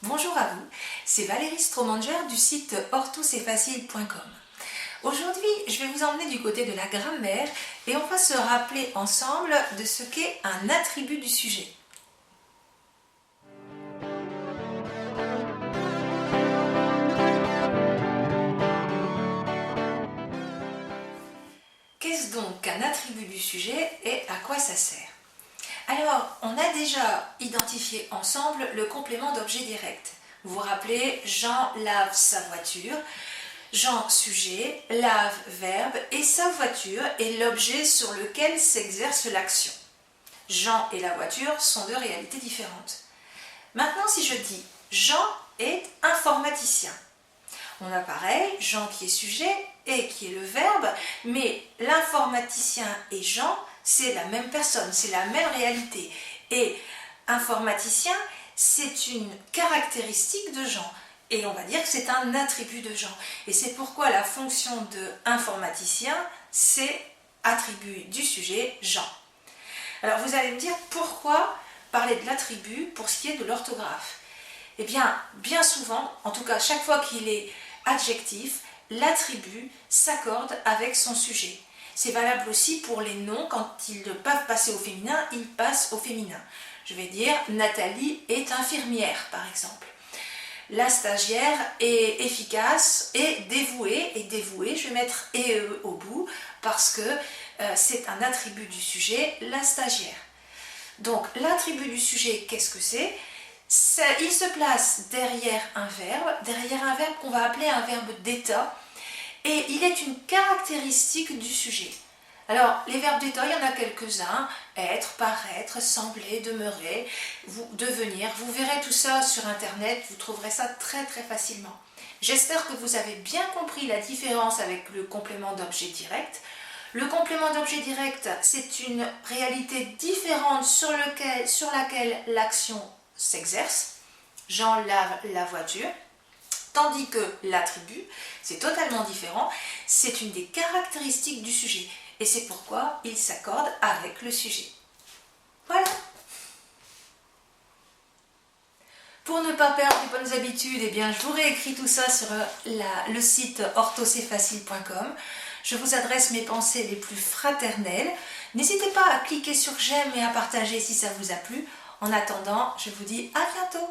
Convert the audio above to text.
Bonjour à vous, c'est Valérie Stromanger du site orthoc'estfacile.com. Aujourd'hui, je vais vous emmener du côté de la grammaire et on va se rappeler ensemble de ce qu'est un attribut du sujet. Qu'est-ce donc qu'un attribut du sujet et à quoi ça sert? Alors, on a déjà identifié ensemble le complément d'objet direct. Vous vous rappelez, Jean lave sa voiture. Jean sujet, lave verbe et sa voiture est l'objet sur lequel s'exerce l'action. Jean et la voiture sont deux réalités différentes. Maintenant, si je dis Jean est informaticien, on a pareil, Jean qui est sujet et qui est le verbe, mais l'informaticien et Jean, c'est la même personne, c'est la même réalité. Et informaticien, c'est une caractéristique de Jean. Et on va dire que c'est un attribut de Jean. Et c'est pourquoi la fonction de informaticien, c'est attribut du sujet Jean. Alors vous allez me dire pourquoi parler de l'attribut pour ce qui est de l'orthographe? Eh bien souvent, en tout cas chaque fois qu'il est adjectif, l'attribut s'accorde avec son sujet. C'est valable aussi pour les noms, quand ils peuvent passer au féminin, ils passent au féminin. Je vais dire Nathalie est infirmière par exemple. La stagiaire est efficace et dévouée, je vais mettre EE au bout parce que c'est un attribut du sujet, la stagiaire. Donc l'attribut du sujet, qu'est-ce que c'est? Il se place derrière un verbe qu'on va appeler un verbe d'état, et il est une caractéristique du sujet. Alors, les verbes d'état, il y en a quelques-uns, être, paraître, sembler, demeurer, devenir. Vous verrez tout ça sur Internet, vous trouverez ça très facilement. J'espère que vous avez bien compris la différence avec le complément d'objet direct. Le complément d'objet direct, c'est une réalité différente sur laquelle l'action s'exerce. Jean lave la voiture. Tandis que l'attribut, c'est totalement différent, c'est une des caractéristiques du sujet. Et c'est pourquoi il s'accorde avec le sujet. Voilà. Pour ne pas perdre les bonnes habitudes, je vous réécris tout ça sur le site orthoc'estfacile.com. Je vous adresse mes pensées les plus fraternelles. N'hésitez pas à cliquer sur j'aime et à partager si ça vous a plu. En attendant, je vous dis à bientôt.